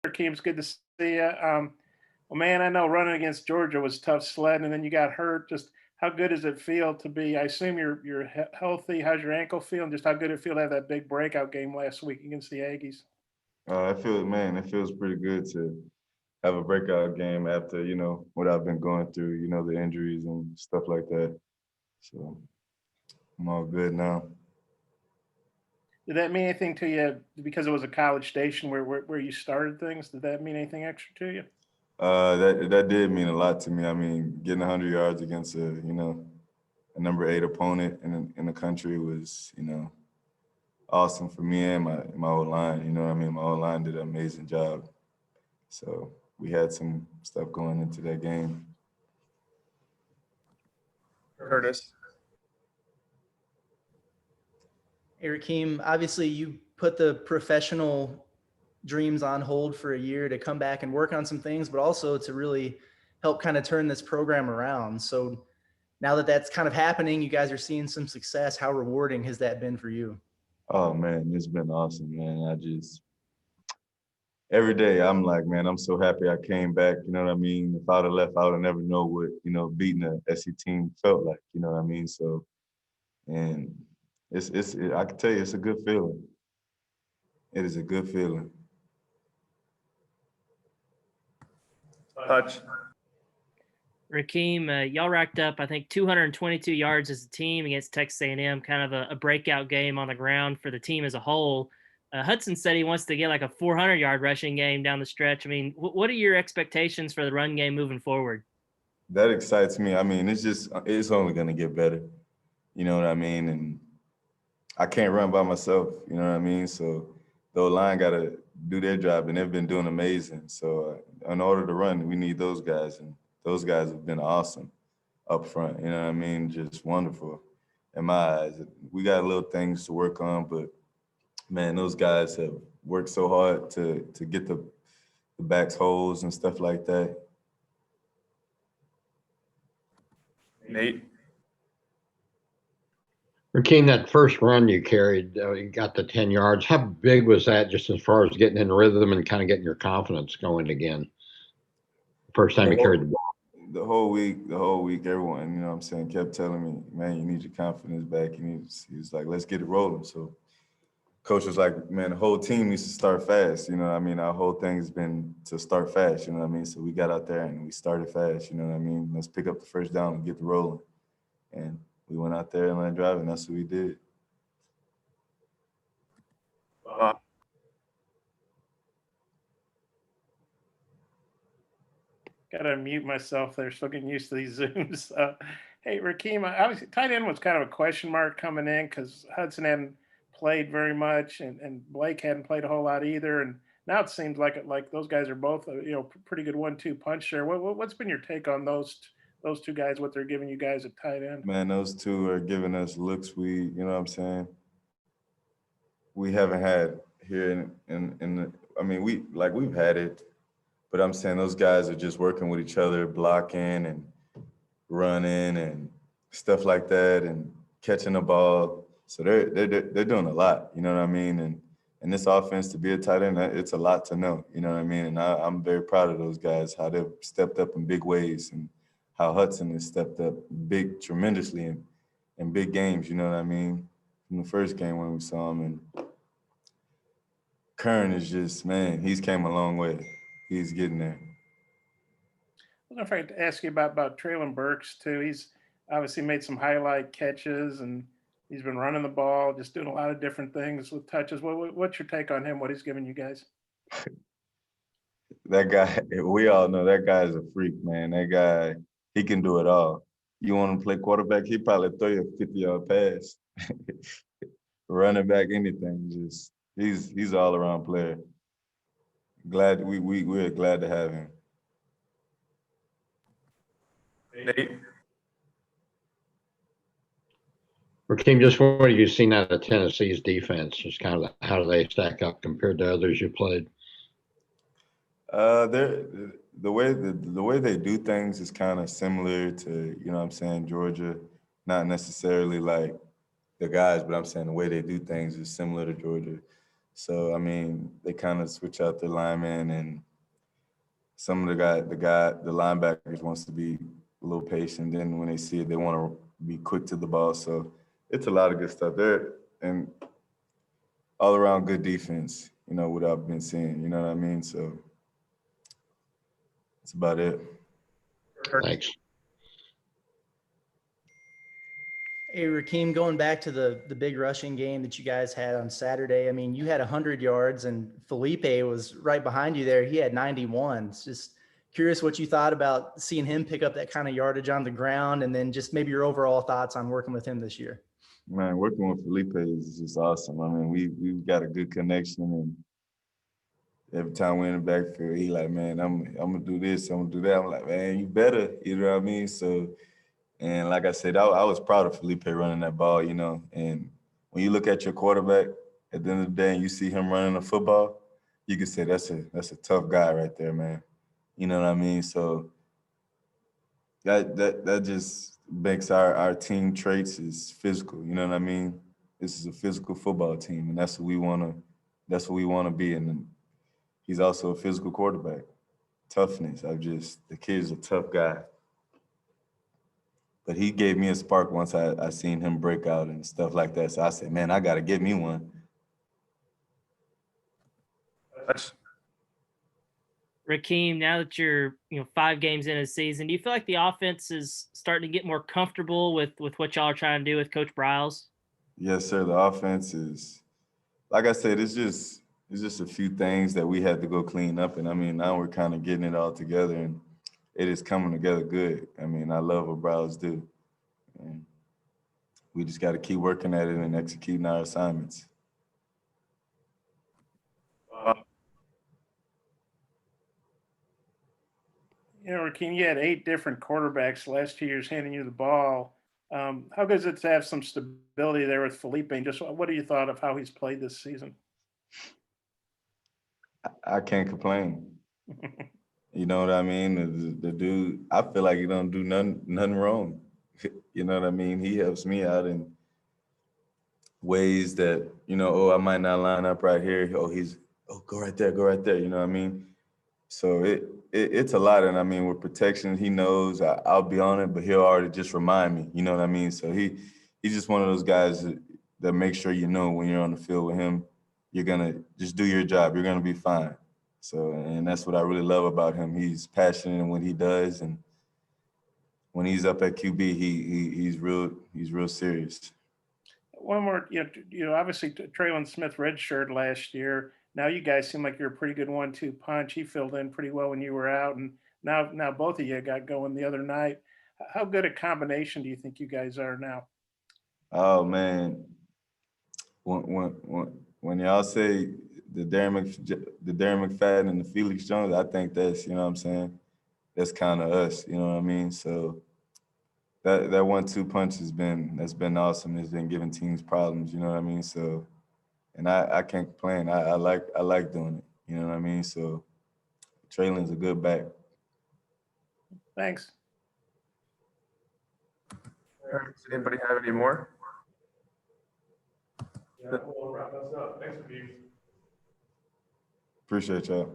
Rakeem, good to see you. Well, man, I know running against Georgia was tough sledding, and then you got hurt. Just how good does it feel to be? I assume you're healthy. How's your ankle feeling? Just how good it feel to have that big breakout game last week against the Aggies? It feels pretty good to have a breakout game after, what I've been going through, the injuries and stuff like that. So I'm all good now. Did that mean anything to you because it was a college station where you started things? Did that mean anything extra to you? That did mean a lot to me. I mean, getting 100 yards against a number 8 opponent in the country was, awesome for me and my old line. You know what I mean? My old line did an amazing job. So we had some stuff going into that game. Curtis. Hey, Rakeem, obviously you put the professional dreams on hold for a year to come back and work on some things, but also to really help kind of turn this program around. So now that that's kind of happening, you guys are seeing some success. How rewarding has that been for you? Oh man, it's been awesome, man. Every day I'm like, man, I'm so happy I came back. You know what I mean? If I'd have left, I would never know what, beating a SC team felt like. You know what I mean? So, and I can tell you, it's a good feeling. It is a good feeling. Touch. Rakeem, y'all racked up, I think, 222 yards as a team against Texas A&M, kind of a breakout game on the ground for the team as a whole. Hudson said he wants to get like a 400-yard rushing game down the stretch. I mean, what are your expectations for the run game moving forward? That excites me. I mean, it's only going to get better. You know what I mean? And I can't run by myself. You know what I mean? So the line got to do their job, and they've been doing amazing. So in order to run, we need those guys, and those guys have been awesome up front. You know what I mean? Just wonderful in my eyes. We got little things to work on, but man, those guys have worked so hard to get the backs holes and stuff like that. Nate. Rakeem, that first run you carried, you got the 10 yards. How big was that just as far as getting in rhythm and kind of getting your confidence going again? First time you carried the ball. The whole week, everyone, you know what I'm saying, kept telling me, man, you need your confidence back. He was like, let's get it rolling. So coach was like, man, the whole team needs to start fast. You know what I mean? Our whole thing has been to start fast, you know what I mean? So we got out there and we started fast, you know what I mean? Let's pick up the first down and get the rolling. And we went out there and let drive, and that's what we did. Got to mute myself there. Still getting used to these Zooms. Hey, Rakeem, obviously tight end was kind of a question mark coming in because Hudson hadn't played very much, and Blake hadn't played a whole lot either. And now it seems like those guys are both pretty good 1-2 punch there. What's been your take on those two guys? What they're giving you guys at tight end? Man, those two are giving us looks you know what I'm saying, we haven't had here we've had it, but I'm saying those guys are just working with each other, blocking and running and stuff like that, and catching the ball. So they're doing a lot, you know what I mean? And this offense, to be a tight end, it's a lot to know, you know what I mean? And I'm very proud of those guys, how they've stepped up in big ways, and how Hudson has stepped up tremendously in big games, you know what I mean? From the first game when we saw him. And Kern is just, man, he's came a long way. He's getting there. I was afraid to ask you about Traylon Burks too. He's obviously made some highlight catches, and he's been running the ball, just doing a lot of different things with touches. What's your take on him? What he's giving you guys? That guy, we all know that guy is a freak, man. That guy, he can do it all. You want him to play quarterback, he probably throw you a 50-yard pass. Running back, anything. Just he's an all-around player. Glad we're glad to have him. Nate. Rakeem, just what have you seen out of Tennessee's defense? Just kind of how do they stack up compared to others you played? The way they do things is kind of similar to, you know what I'm saying, Georgia. Not necessarily like the guys, but I'm saying the way they do things is similar to Georgia. So, I mean, they kind of switch out their linemen, and some of the linebackers wants to be a little patient. Then when they see it, they want to be quick to the ball. So it's a lot of good stuff there, and all around good defense, what I've been seeing, you know what I mean? So that's about it. Thanks. Hey, Rakeem, going back to the big rushing game that you guys had on Saturday, I mean, you had 100 yards and Felipe was right behind you there. He had 91. It's just curious what you thought about seeing him pick up that kind of yardage on the ground, and then just maybe your overall thoughts on working with him this year. Man, working with Felipe is just awesome. I mean, we've got a good connection, and every time we're in the backfield, he like, man, I'm gonna do this, I'm gonna do that. I'm like, man, you better, you know what I mean? So, and like I said, I was proud of Felipe running that ball, and when you look at your quarterback at the end of the day and you see him running the football, you can say that's a tough guy right there, man. You know what I mean? So that just makes our team traits is physical, you know what I mean? This is a physical football team, and that's what we wanna be. And he's also a physical quarterback. Toughness. The kid's a tough guy. But he gave me a spark once I seen him break out and stuff like that. So I said, man, I got to get me one. Rakeem, now that you're 5 games into the season, do you feel like the offense is starting to get more comfortable with what y'all are trying to do with Coach Bryles? Yes, sir. The offense is, like I said, it's just a few things that we had to go clean up. And I mean, now we're kind of getting it all together, and it is coming together good. I mean, I love what Bryles do. And we just got to keep working at it and executing our assignments. Rakeem, you had 8 different quarterbacks last 2 years handing you the ball. How good is it to have some stability there with Felipe? And just what do you thought of how he's played this season? I can't complain. You know what I mean? The dude, I feel like he don't do nothing wrong. You know what I mean? He helps me out in ways that, I might not line up right here. Go right there. You know what I mean? So it's a lot. And I mean, with protection, he knows I'll be on it, but he'll already just remind me. You know what I mean? So he's just one of those guys that make sure when you're on the field with him, you're going to just do your job. You're going to be fine. So, and that's what I really love about him. He's passionate in what he does, and when he's up at QB, he's real serious. One more, obviously Traylon Smith redshirted last year. Now you guys seem like you're a pretty good 1-2 punch. He filled in pretty well when you were out, and now both of you got going the other night. How good a combination do you think you guys are now? Oh man, when y'all say the Darren McFadden and the Felix Jones, I think that's, you know what I'm saying, that's kind of us, you know what I mean? So that 1-2 punch has been awesome. It's been giving teams problems, you know what I mean? So, and I can't complain. I like doing it, you know what I mean? So Traylon's a good back. Thanks. All right, does anybody have any more? Yeah, we'll wrap this up. Thanks, Steve. Appreciate y'all.